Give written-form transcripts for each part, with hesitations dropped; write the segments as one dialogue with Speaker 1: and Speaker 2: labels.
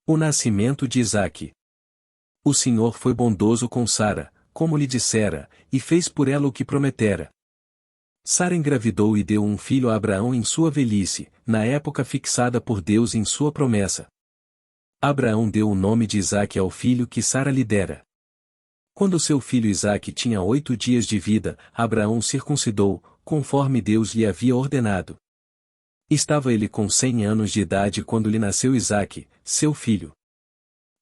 Speaker 1: O nascimento de Isaque. O Senhor foi bondoso com Sara, como lhe dissera, e fez por ela o que prometera. Sara engravidou e deu um filho a Abraão em sua velhice, na época fixada por Deus em sua promessa. Abraão deu o nome de Isaque ao filho que Sara lhe dera. Quando seu filho Isaque tinha 8 dias de vida, Abraão circuncidou, conforme Deus lhe havia ordenado. Estava ele com 100 anos de idade quando lhe nasceu Isaque, seu filho.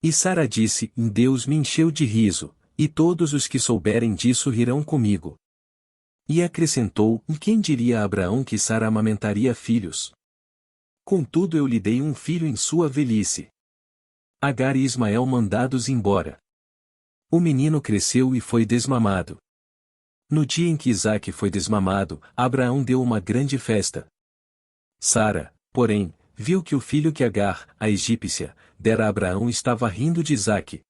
Speaker 1: E Sara disse: Deus me encheu de riso, e todos os que souberem disso rirão comigo. E acrescentou: quem diria a Abraão que Sara amamentaria filhos? Contudo eu lhe dei um filho em sua velhice. Agar e Ismael mandados embora. O menino cresceu e foi desmamado. No dia em que Isaque foi desmamado, Abraão deu uma grande festa. Sara, porém, viu que o filho que Agar, a egípcia, dera a Abraão estava rindo de Isaque.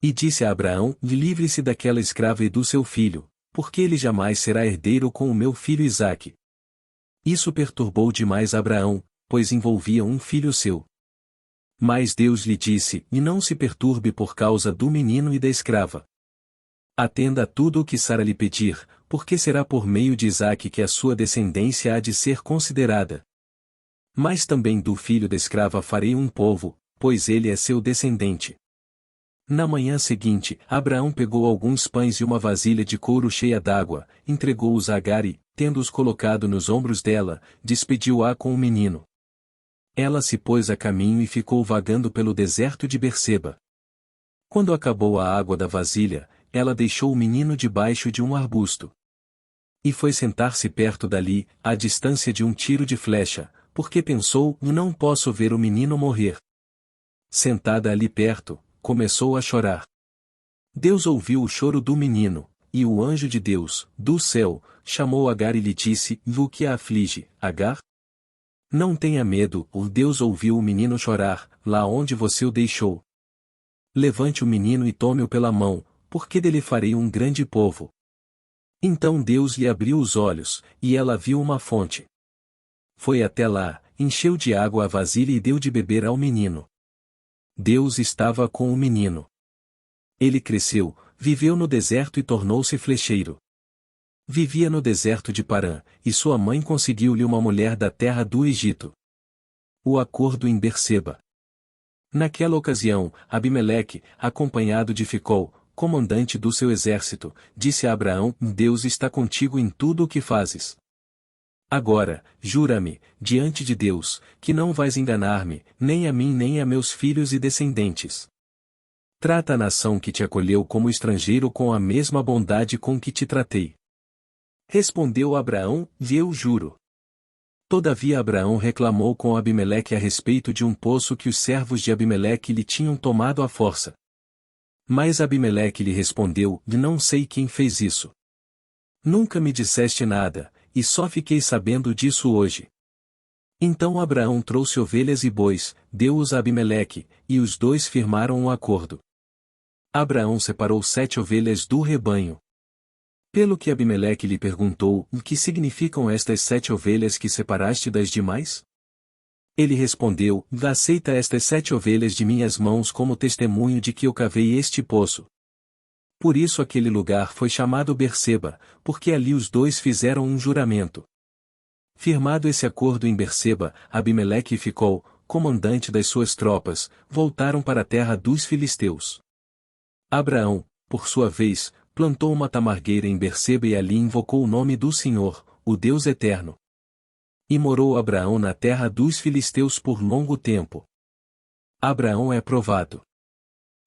Speaker 1: E disse a Abraão: livre-se daquela escrava e do seu filho, porque ele jamais será herdeiro com o meu filho Isaque. Isso perturbou demais Abraão, pois envolvia um filho seu. Mas Deus lhe disse: não se perturbe por causa do menino e da escrava. Atenda a tudo o que Sara lhe pedir, porque será por meio de Isaque que a sua descendência há de ser considerada. Mas também do filho da escrava farei um povo, pois ele é seu descendente. Na manhã seguinte, Abraão pegou alguns pães e uma vasilha de couro cheia d'água, entregou-os a Agar e, tendo-os colocado nos ombros dela, despediu-a com o menino. Ela se pôs a caminho e ficou vagando pelo deserto de Berseba. Quando acabou a água da vasilha, ela deixou o menino debaixo de um arbusto. E foi sentar-se perto dali, à distância de um tiro de flecha, porque pensou: não posso ver o menino morrer. Sentada ali perto, começou a chorar. Deus ouviu o choro do menino, e o anjo de Deus, do céu, chamou Agar e lhe disse: o que a aflige, Agar? Não tenha medo, o Deus ouviu o menino chorar, lá onde você o deixou. Levante o menino e tome-o pela mão, porque dele farei um grande povo. Então Deus lhe abriu os olhos, e ela viu uma fonte. Foi até lá, encheu de água a vasilha e deu de beber ao menino. Deus estava com o menino. Ele cresceu, viveu no deserto e tornou-se flecheiro. Vivia no deserto de Parã, e sua mãe conseguiu-lhe uma mulher da terra do Egito. O acordo em Berseba. Naquela ocasião, Abimeleque, acompanhado de Ficol, comandante do seu exército, disse a Abraão: Deus está contigo em tudo o que fazes. Agora, jura-me, diante de Deus, que não vais enganar-me, nem a mim nem a meus filhos e descendentes. Trata a nação que te acolheu como estrangeiro com a mesma bondade com que te tratei. Respondeu Abraão: eu juro. Todavia Abraão reclamou com Abimeleque a respeito de um poço que os servos de Abimeleque lhe tinham tomado à força. Mas Abimeleque lhe respondeu: não sei quem fez isso. Nunca me disseste nada, e só fiquei sabendo disso hoje. Então Abraão trouxe ovelhas e bois, deu-os a Abimeleque, e os dois firmaram um acordo. Abraão separou 7 ovelhas do rebanho. Pelo que Abimeleque lhe perguntou: o que significam estas 7 ovelhas que separaste das demais? Ele respondeu: aceita estas 7 ovelhas de minhas mãos como testemunho de que eu cavei este poço. Por isso aquele lugar foi chamado Berseba, porque ali os dois fizeram um juramento. Firmado esse acordo em Berseba, Abimeleque e Ficol, comandante das suas tropas, voltaram para a terra dos filisteus. Abraão, por sua vez, plantou uma tamargueira em Berseba e ali invocou o nome do Senhor, o Deus Eterno. E morou Abraão na terra dos filisteus por longo tempo. Abraão é provado.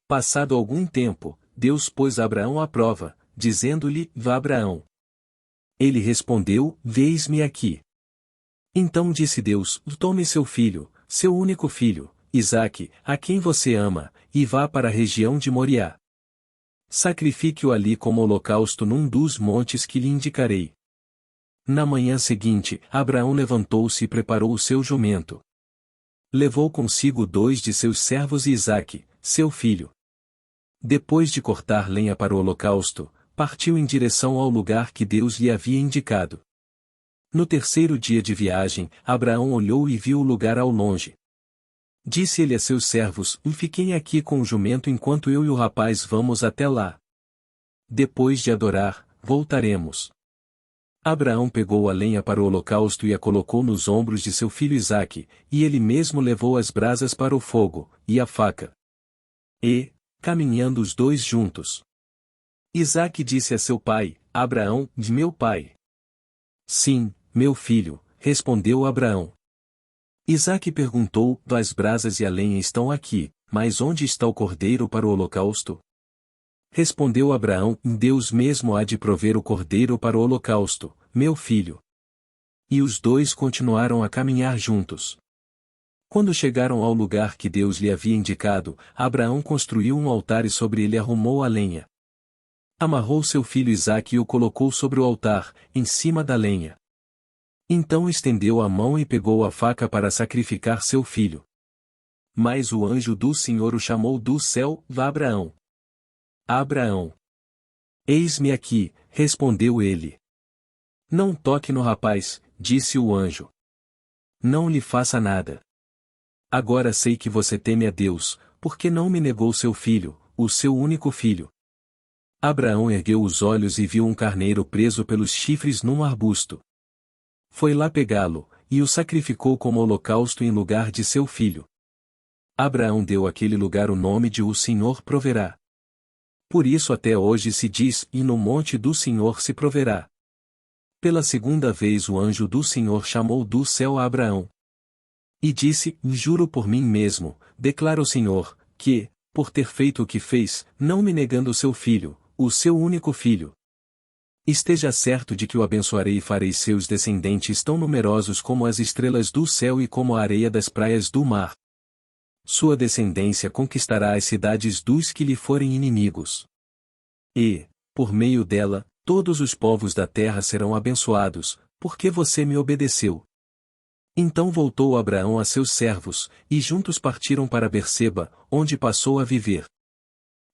Speaker 1: Passado algum tempo, Deus pôs Abraão à prova, dizendo-lhe: vá Abraão. Ele respondeu: eis-me aqui. Então disse Deus: tome seu filho, seu único filho, Isaque, a quem você ama, e vá para a região de Moriá. Sacrifique-o ali como holocausto num dos montes que lhe indicarei. Na manhã seguinte, Abraão levantou-se e preparou o seu jumento. Levou consigo 2 de seus servos e Isaque, seu filho. Depois de cortar lenha para o holocausto, partiu em direção ao lugar que Deus lhe havia indicado. No terceiro dia de viagem, Abraão olhou e viu o lugar ao longe. Disse ele a seus servos: fiquem aqui com o jumento enquanto eu e o rapaz vamos até lá. Depois de adorar, voltaremos. Abraão pegou a lenha para o holocausto e a colocou nos ombros de seu filho Isaque, e ele mesmo levou as brasas para o fogo, e a faca. E, caminhando os dois juntos, Isaque disse a seu pai: Abraão, de meu pai. Sim, meu filho, respondeu Abraão. Isaque perguntou: as brasas e a lenha estão aqui, mas onde está o cordeiro para o holocausto? Respondeu Abraão: Deus mesmo há de prover o cordeiro para o holocausto, meu filho. E os dois continuaram a caminhar juntos. Quando chegaram ao lugar que Deus lhe havia indicado, Abraão construiu um altar e sobre ele arrumou a lenha. Amarrou seu filho Isaque e o colocou sobre o altar, em cima da lenha. Então estendeu a mão e pegou a faca para sacrificar seu filho. Mas o anjo do Senhor o chamou do céu: Abraão. Abraão. Eis-me aqui, respondeu ele. Não toque no rapaz, disse o anjo. Não lhe faça nada. Agora sei que você teme a Deus, porque não me negou seu filho, o seu único filho. Abraão ergueu os olhos e viu um carneiro preso pelos chifres num arbusto. Foi lá pegá-lo, e o sacrificou como holocausto em lugar de seu filho. Abraão deu àquele lugar o nome de O Senhor Proverá. Por isso até hoje se diz: e no monte do Senhor se proverá. Pela segunda vez o anjo do Senhor chamou do céu a Abraão. E disse: juro por mim mesmo, declara o Senhor, que, por ter feito o que fez, não me negando seu filho, o seu único filho. Esteja certo de que o abençoarei e farei seus descendentes tão numerosos como as estrelas do céu e como a areia das praias do mar. Sua descendência conquistará as cidades dos que lhe forem inimigos. E, por meio dela, todos os povos da terra serão abençoados, porque você me obedeceu. Então voltou Abraão a seus servos, e juntos partiram para Berseba, onde passou a viver.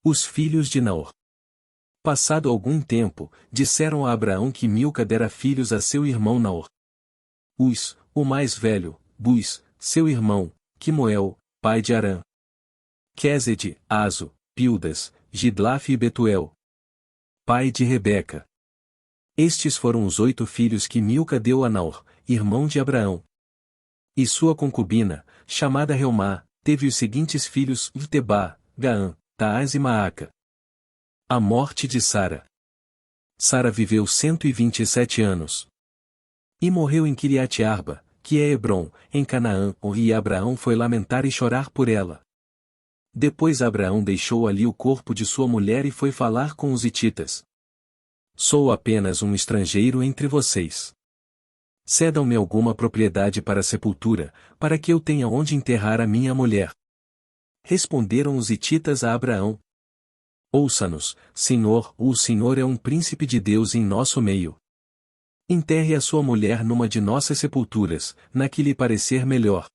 Speaker 1: Os filhos de Naor. Passado algum tempo, disseram a Abraão que Milca dera filhos a seu irmão Naor. Uz, o mais velho, Buz, seu irmão, Quimoel, pai de Arã. Quezede, Azo, Pildas, Gidlaf e Betuel, pai de Rebeca. Estes foram os 8 filhos que Milca deu a Naor, irmão de Abraão. E sua concubina, chamada Reumá, teve os seguintes filhos: Tebá, Gaã, Taás e Maaca. A morte de Sara. Sara viveu 127 anos. E morreu em Quiriate-Arba, que é Hebrom, em Canaã, e Abraão foi lamentar e chorar por ela. Depois Abraão deixou ali o corpo de sua mulher e foi falar com os hititas. Sou apenas um estrangeiro entre vocês. Cedam-me alguma propriedade para sepultura, para que eu tenha onde enterrar a minha mulher. Responderam os hititas a Abraão: ouça-nos, Senhor, o Senhor é um príncipe de Deus em nosso meio. Enterre a sua mulher numa de nossas sepulturas, na que lhe parecer melhor.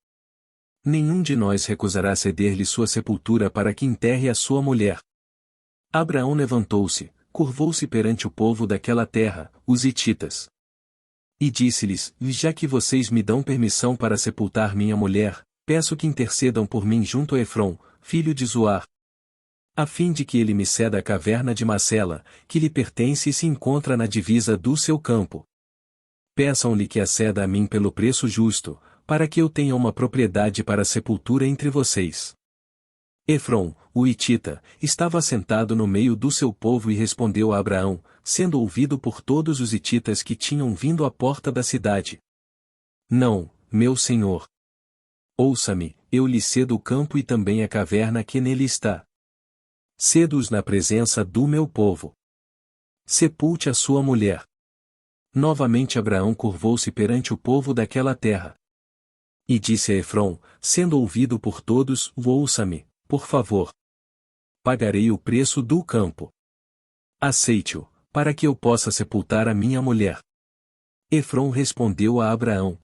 Speaker 1: Nenhum de nós recusará ceder-lhe sua sepultura para que enterre a sua mulher. Abraão levantou-se, curvou-se perante o povo daquela terra, os hititas. E disse-lhes: já que vocês me dão permissão para sepultar minha mulher, peço que intercedam por mim junto a Efrom, filho de Zoar, a fim de que ele me ceda a caverna de Macela, que lhe pertence e se encontra na divisa do seu campo. Peçam-lhe que a ceda a mim pelo preço justo, para que eu tenha uma propriedade para a sepultura entre vocês. Efrom, o hitita, estava assentado no meio do seu povo e respondeu a Abraão, sendo ouvido por todos os hititas que tinham vindo à porta da cidade: não, meu senhor. Ouça-me, eu lhe cedo o campo e também a caverna que nele está. Cedo-os na presença do meu povo. Sepulte a sua mulher. Novamente Abraão curvou-se perante o povo daquela terra. E disse a Efrom, sendo ouvido por todos: ouça-me, por favor. Pagarei o preço do campo. Aceite-o, para que eu possa sepultar a minha mulher. Efrom respondeu a Abraão: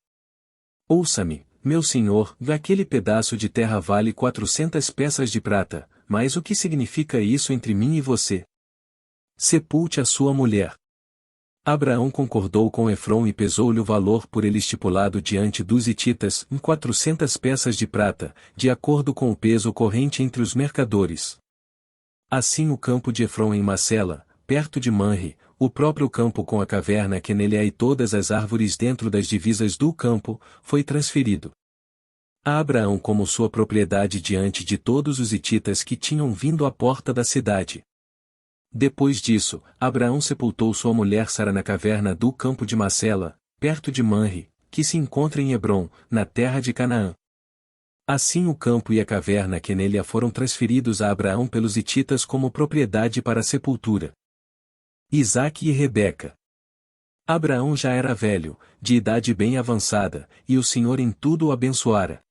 Speaker 1: ouça-me, meu senhor, aquele pedaço de terra vale 400 peças de prata, mas o que significa isso entre mim e você? Sepulte a sua mulher. Abraão concordou com Efrom e pesou-lhe o valor por ele estipulado diante dos hititas em 400 peças de prata, de acordo com o peso corrente entre os mercadores. Assim o campo de Efrom em Macela, perto de Manre, o próprio campo com a caverna que nele há e todas as árvores dentro das divisas do campo, foi transferido a Abraão como sua propriedade diante de todos os hititas que tinham vindo à porta da cidade. Depois disso, Abraão sepultou sua mulher Sara na caverna do campo de Macela, perto de Manre, que se encontra em Hebrom, na terra de Canaã. Assim o campo e a caverna que nele há foram transferidos a Abraão pelos hititas como propriedade para a sepultura. Isaque e Rebeca. Abraão já era velho, de idade bem avançada, e o Senhor em tudo o abençoara.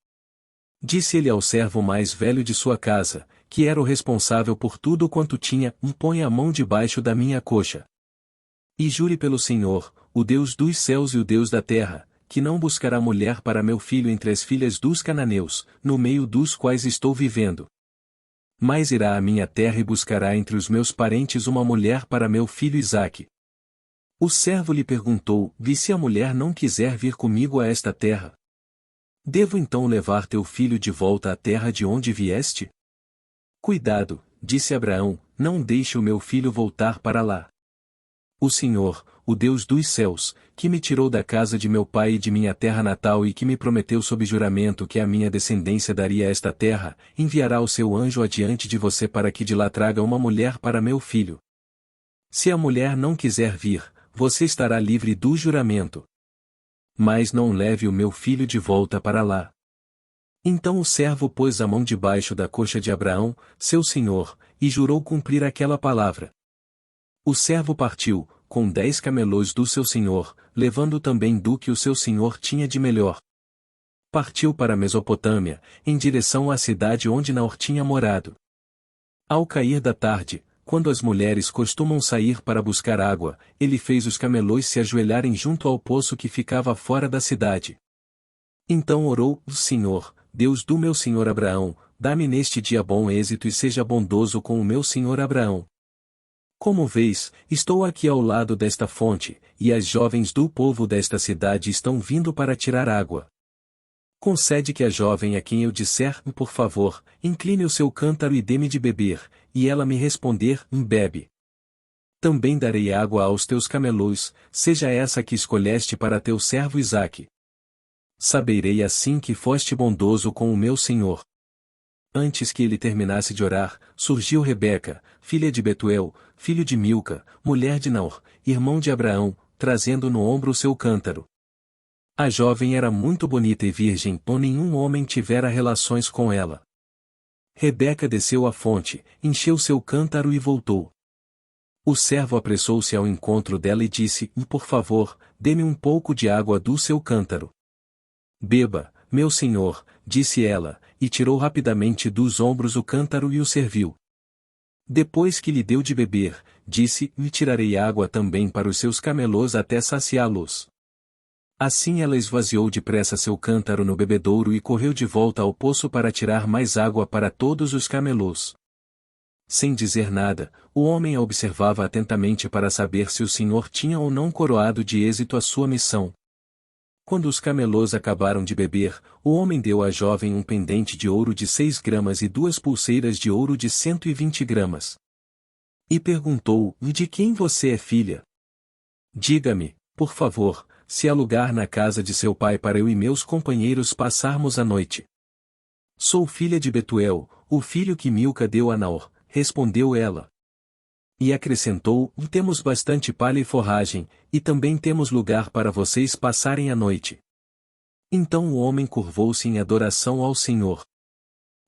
Speaker 1: Disse ele ao servo mais velho de sua casa, que era o responsável por tudo quanto tinha: põe a mão debaixo da minha coxa. E jure pelo Senhor, o Deus dos céus e o Deus da terra, que não buscará mulher para meu filho entre as filhas dos cananeus, no meio dos quais estou vivendo. Mas irá à minha terra e buscará entre os meus parentes uma mulher para meu filho Isaque. O servo lhe perguntou: e se a mulher não quiser vir comigo a esta terra? Devo então levar teu filho de volta à terra de onde vieste? Cuidado, disse Abraão, não deixe o meu filho voltar para lá. O Senhor, o Deus dos céus, que me tirou da casa de meu pai e de minha terra natal e que me prometeu sob juramento que a minha descendência daria esta terra, enviará o seu anjo adiante de você para que de lá traga uma mulher para meu filho. Se a mulher não quiser vir, você estará livre do juramento. Mas não leve o meu filho de volta para lá. Então o servo pôs a mão debaixo da coxa de Abraão, seu senhor, e jurou cumprir aquela palavra. O servo partiu, com 10 camelôs do seu senhor, levando também do que o seu senhor tinha de melhor. Partiu para a Mesopotâmia, em direção à cidade onde Naor tinha morado. Ao cair da tarde, quando as mulheres costumam sair para buscar água, ele fez os camelôs se ajoelharem junto ao poço que ficava fora da cidade. Então orou: Senhor, Deus do meu senhor Abraão, dá-me neste dia bom êxito e seja bondoso com o meu senhor Abraão. Como vês, estou aqui ao lado desta fonte, e as jovens do povo desta cidade estão vindo para tirar água. Concede que a jovem a quem eu disser: por favor, incline o seu cântaro e dê-me de beber, e ela me responder: bebe. Também darei água aos teus camelôs, seja essa que escolheste para teu servo Isaque. Saberei assim que foste bondoso com o meu senhor. Antes que ele terminasse de orar, surgiu Rebeca, filha de Betuel, filho de Milca, mulher de Naor, irmão de Abraão, trazendo no ombro o seu cântaro. A jovem era muito bonita e virgem, ou nenhum homem tivera relações com ela. Rebeca desceu à fonte, encheu seu cântaro e voltou. O servo apressou-se ao encontro dela e disse: por favor, dê-me um pouco de água do seu cântaro. Beba, meu senhor, disse ela, e tirou rapidamente dos ombros o cântaro e o serviu. Depois que lhe deu de beber, disse: e tirarei água também para os seus camelôs até saciá-los. Assim ela esvaziou depressa seu cântaro no bebedouro e correu de volta ao poço para tirar mais água para todos os camelôs. Sem dizer nada, o homem a observava atentamente para saber se o senhor tinha ou não coroado de êxito a sua missão. Quando os camelôs acabaram de beber, o homem deu à jovem um pendente de ouro de 6 gramas e 2 pulseiras de ouro de 120 gramas. E perguntou: de quem você é filha? Diga-me, por favor, se há lugar na casa de seu pai para eu e meus companheiros passarmos a noite. Sou filha de Betuel, o filho que Milca deu a Naor, respondeu ela. E acrescentou: temos bastante palha e forragem, e também temos lugar para vocês passarem a noite. Então o homem curvou-se em adoração ao Senhor,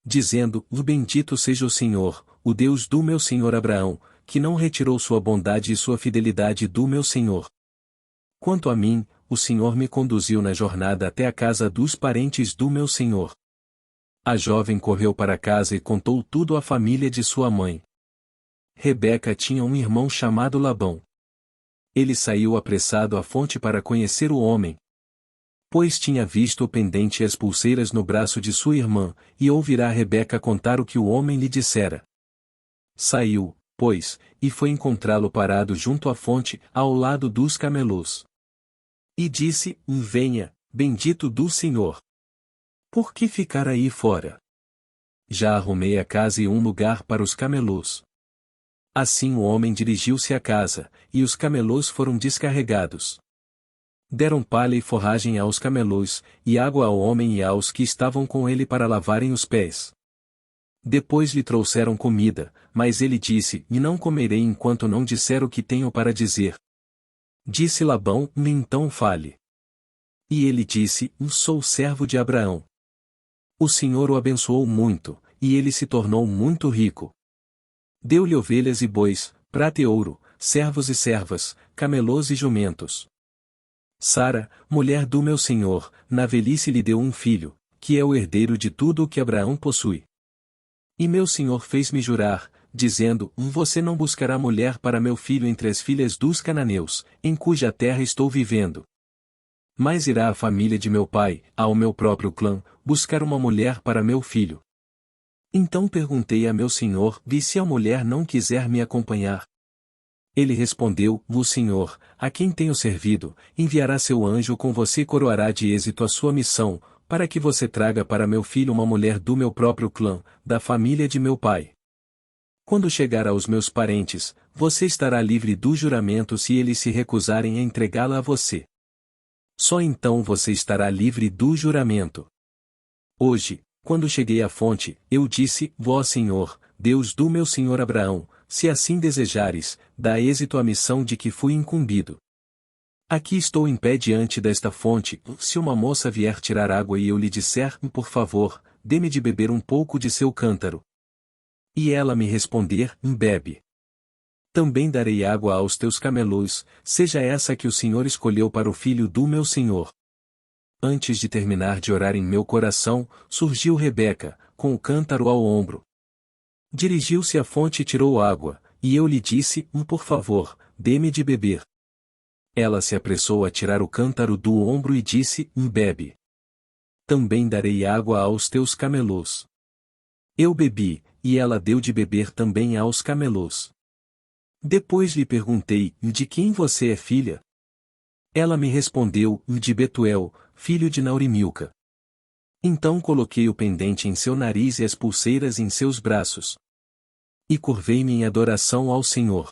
Speaker 1: dizendo: bendito seja o Senhor, o Deus do meu senhor Abraão, que não retirou sua bondade e sua fidelidade do meu senhor. Quanto a mim, o Senhor me conduziu na jornada até a casa dos parentes do meu senhor. A jovem correu para casa e contou tudo à família de sua mãe. Rebeca tinha um irmão chamado Labão. Ele saiu apressado à fonte para conhecer o homem, pois tinha visto o pendente e as pulseiras no braço de sua irmã, e ouvirá Rebeca contar o que o homem lhe dissera. Saiu, pois, e foi encontrá-lo parado junto à fonte, ao lado dos camelôs. E disse: Venha, bendito do Senhor. Por que ficar aí fora? Já arrumei a casa e um lugar para os camelôs. Assim o homem dirigiu-se à casa, e os camelôs foram descarregados. Deram palha e forragem aos camelôs, e água ao homem e aos que estavam com ele para lavarem os pés. Depois lhe trouxeram comida, mas ele disse: E não comerei enquanto não disser o que tenho para dizer. Disse Labão: Então fale. E ele disse: Sou servo de Abraão. O Senhor o abençoou muito, e ele se tornou muito rico. Deu-lhe ovelhas e bois, prata e ouro, servos e servas, camelôs e jumentos. Sara, mulher do meu senhor, na velhice lhe deu um filho, que é o herdeiro de tudo o que Abraão possui. E meu senhor fez-me jurar, dizendo: Você não buscará mulher para meu filho entre as filhas dos cananeus, em cuja terra estou vivendo. Mas irá a família de meu pai, ao meu próprio clã, buscar uma mulher para meu filho. Então perguntei a meu senhor: E se a mulher não quiser me acompanhar? Ele respondeu: O Senhor, a quem tenho servido, enviará seu anjo com você e coroará de êxito a sua missão, para que você traga para meu filho uma mulher do meu próprio clã, da família de meu pai. Quando chegar aos meus parentes, você estará livre do juramento se eles se recusarem a entregá-la a você. Só então você estará livre do juramento. Hoje, quando cheguei à fonte, eu disse: Vó Senhor, Deus do meu senhor Abraão, se assim desejares, dá êxito à missão de que fui incumbido. Aqui estou em pé diante desta fonte, se uma moça vier tirar água e eu lhe disser: Por favor, dê-me de beber um pouco de seu cântaro. E ela me responder: Bebe. Também darei água aos teus camelôs, seja essa que o Senhor escolheu para o filho do meu senhor. Antes de terminar de orar em meu coração, surgiu Rebeca, com o cântaro ao ombro. Dirigiu-se à fonte e tirou água, e eu lhe disse: Por favor, dê-me de beber. Ela se apressou a tirar o cântaro do ombro e disse: Bebe. Também darei água aos teus camelôs. Eu bebi, e ela deu de beber também aos camelôs. Depois lhe perguntei: De quem você é filha? Ela me respondeu: De Betuel, filho de Naurimilca. Então coloquei o pendente em seu nariz e as pulseiras em seus braços. E curvei-me em adoração ao Senhor.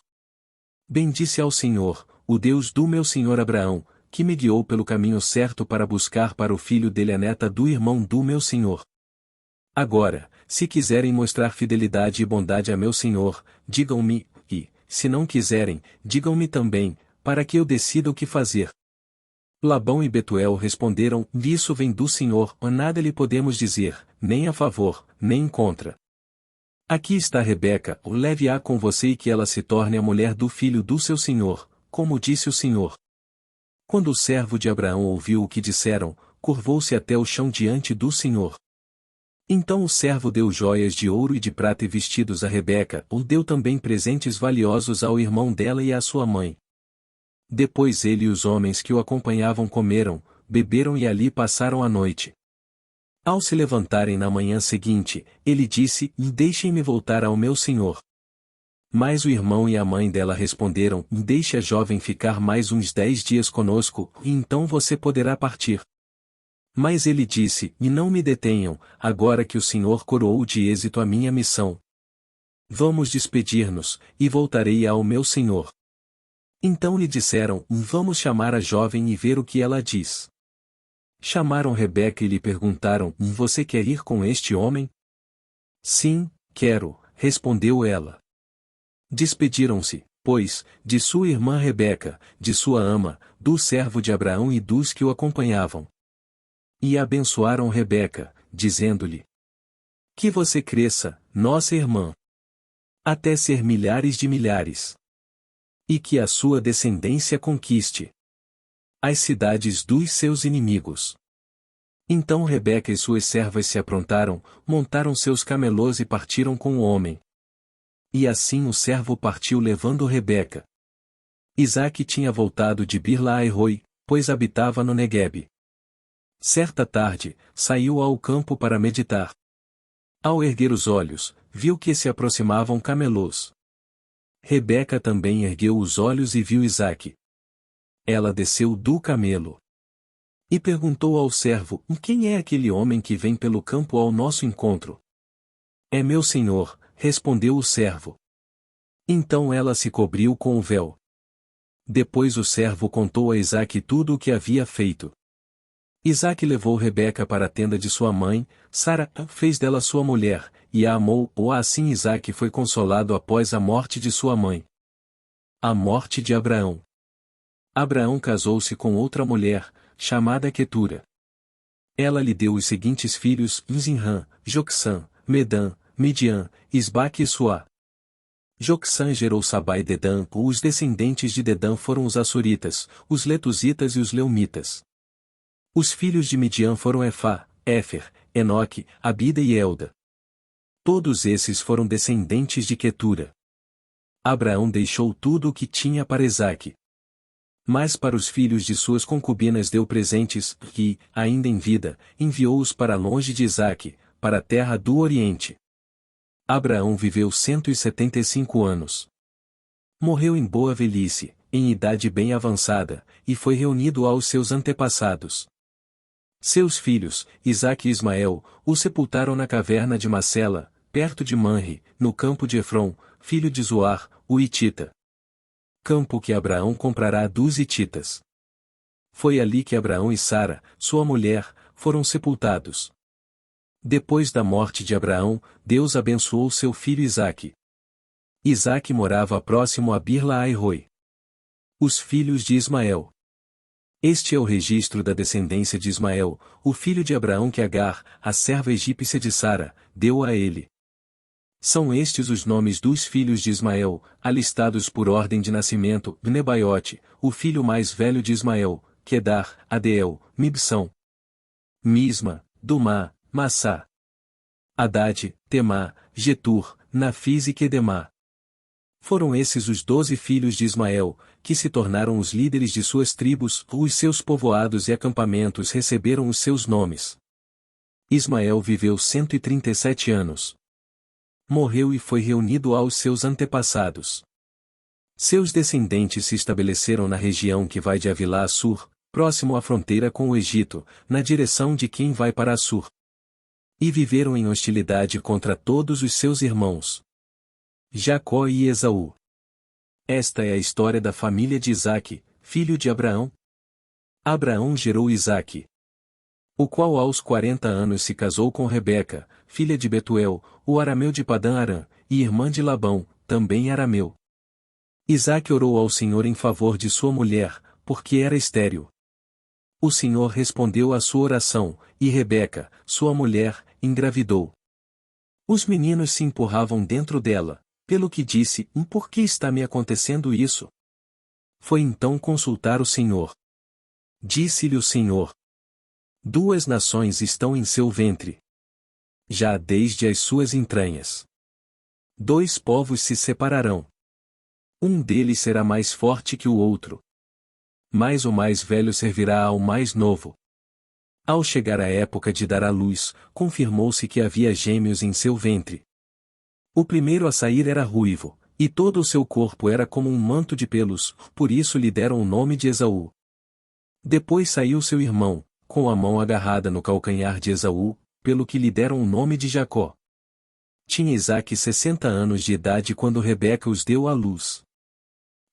Speaker 1: Bendisse ao Senhor, o Deus do meu senhor Abraão, que me guiou pelo caminho certo para buscar para o filho dele a neta do irmão do meu senhor. Agora, se quiserem mostrar fidelidade e bondade a meu senhor, digam-me, e, se não quiserem, digam-me também, para que eu decida o que fazer. Labão e Betuel responderam: Isso vem do Senhor, nada lhe podemos dizer, nem a favor, nem contra. Aqui está Rebeca, leve-a com você e que ela se torne a mulher do filho do seu senhor, como disse o Senhor. Quando o servo de Abraão ouviu o que disseram, curvou-se até o chão diante do Senhor. Então o servo deu joias de ouro e de prata e vestidos a Rebeca, deu também presentes valiosos ao irmão dela e à sua mãe. Depois ele e os homens que o acompanhavam comeram, beberam e ali passaram a noite. Ao se levantarem na manhã seguinte, ele disse: Deixem-me voltar ao meu senhor. Mas o irmão e a mãe dela responderam: Deixe a jovem ficar mais uns 10 dias conosco, e então você poderá partir. Mas ele disse: E não me detenham, agora que o Senhor coroou de êxito a minha missão. Vamos despedir-nos, e voltarei ao meu senhor. Então lhe disseram: Vamos chamar a jovem e ver o que ela diz. Chamaram Rebeca e lhe perguntaram: Você quer ir com este homem? Sim, quero, respondeu ela. Despediram-se, pois, de sua irmã Rebeca, de sua ama, do servo de Abraão e dos que o acompanhavam. E abençoaram Rebeca, dizendo-lhe: Que você cresça, nossa irmã, até ser milhares de milhares. E que a sua descendência conquiste as cidades dos seus inimigos. Então Rebeca e suas servas se aprontaram, montaram seus camelôs e partiram com o homem. E assim o servo partiu levando Rebeca. Isaque tinha voltado de Bir-la-Ai-Roi, pois habitava no Neguebe. Certa tarde, saiu ao campo para meditar. Ao erguer os olhos, viu que se aproximavam camelôs. Rebeca também ergueu os olhos e viu Isaque. Ela desceu do camelo e perguntou ao servo: quem é aquele homem que vem pelo campo ao nosso encontro? É meu senhor, respondeu o servo. Então ela se cobriu com o véu. Depois o servo contou a Isaque tudo o que havia feito. Isaque levou Rebeca para a tenda de sua mãe, Sara fez dela sua mulher, e a amou, assim Isaque foi consolado após a morte de sua mãe. A morte de Abraão. Abraão casou-se com outra mulher, chamada Quetura. Ela lhe deu os seguintes filhos: Zinrã, Jocsã, Medã, Midian, Isbaque e Suá. Jocsã gerou Sabá e Dedã. Os descendentes de Dedã foram os Assuritas, os Letusitas e os Leumitas. Os filhos de Midian foram Efá, Éfer, Enoque, Abida e Elda. Todos esses foram descendentes de Quetura. Abraão deixou tudo o que tinha para Isaque. Mas para os filhos de suas concubinas deu presentes, e, ainda em vida, enviou-os para longe de Isaque, para a terra do Oriente. Abraão viveu 175 anos. Morreu em boa velhice, em idade bem avançada, e foi reunido aos seus antepassados. Seus filhos, Isaque e Ismael, o sepultaram na caverna de Macela, perto de Manre, no campo de Efron, filho de Zoar, o Hitita. Campo que Abraão comprará dos Hititas. Foi ali que Abraão e Sara, sua mulher, foram sepultados. Depois da morte de Abraão, Deus abençoou seu filho Isaque. Isaque morava próximo a Birla-ai-Roi. Os filhos de Ismael. Este é o registro da descendência de Ismael, o filho de Abraão que Agar, a serva egípcia de Sara, deu a ele. São estes os nomes dos filhos de Ismael, alistados por ordem de nascimento: Nebaiote, o filho mais velho de Ismael, Quedar, Adeel, Mibsão, Misma, Dumá, Massá, Hadade, Temá, Getur, Nafis e Quedemá. Foram esses os 12 filhos de Ismael, que se tornaram os líderes de suas tribos. Os seus povoados e acampamentos receberam os seus nomes. Ismael viveu 137 anos. Morreu e foi reunido aos seus antepassados. Seus descendentes se estabeleceram na região que vai de Avilá a Sur, próximo à fronteira com o Egito, na direção de quem vai para Assur. E viveram em hostilidade contra todos os seus irmãos. Jacó e Esaú. Esta é a história da família de Isaque, filho de Abraão. Abraão gerou Isaque, o qual aos 40 anos se casou com Rebeca, filha de Betuel, o arameu de Padã-Arã, e irmã de Labão, também arameu. Isaque orou ao Senhor em favor de sua mulher, porque era estéril. O Senhor respondeu à sua oração, e Rebeca, sua mulher, engravidou. Os meninos se empurravam dentro dela, pelo que disse: por que está me acontecendo isso? Foi então consultar o Senhor. Disse-lhe o Senhor: 2 nações estão em seu ventre. Já desde as suas entranhas. 2 povos se separarão. Um deles será mais forte que o outro. Mas o mais velho servirá ao mais novo. Ao chegar a época de dar à luz, confirmou-se que havia gêmeos em seu ventre. O primeiro a sair era ruivo, e todo o seu corpo era como um manto de pelos, por isso lhe deram o nome de Esaú. Depois saiu seu irmão, com a mão agarrada no calcanhar de Esaú, pelo que lhe deram o nome de Jacó. Tinha Isaque 60 anos de idade quando Rebeca os deu à luz.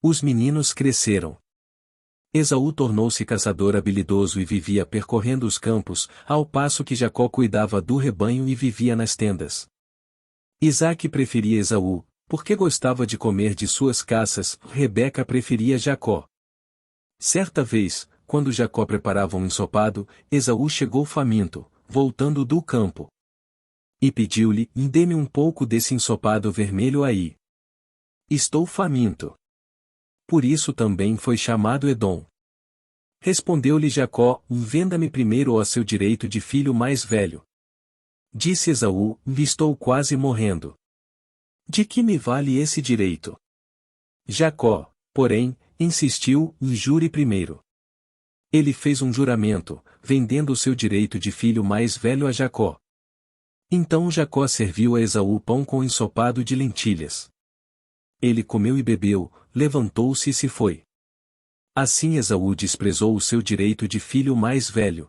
Speaker 1: Os meninos cresceram. Esaú tornou-se caçador habilidoso e vivia percorrendo os campos, ao passo que Jacó cuidava do rebanho e vivia nas tendas. Isaque preferia Esaú, porque gostava de comer de suas caças. Rebeca preferia Jacó. Certa vez, quando Jacó preparava um ensopado, Esaú chegou faminto, voltando do campo. E pediu-lhe: dê-me um pouco desse ensopado vermelho aí. Estou faminto. Por isso também foi chamado Edom. Respondeu-lhe Jacó: venda-me primeiro a seu direito de filho mais velho. Disse Esaú: estou quase morrendo. De que me vale esse direito? Jacó, porém, insistiu: jure primeiro. Ele fez um juramento, vendendo o seu direito de filho mais velho a Jacó. Então Jacó serviu a Esaú pão com ensopado de lentilhas. Ele comeu e bebeu, levantou-se e se foi. Assim Esaú desprezou o seu direito de filho mais velho.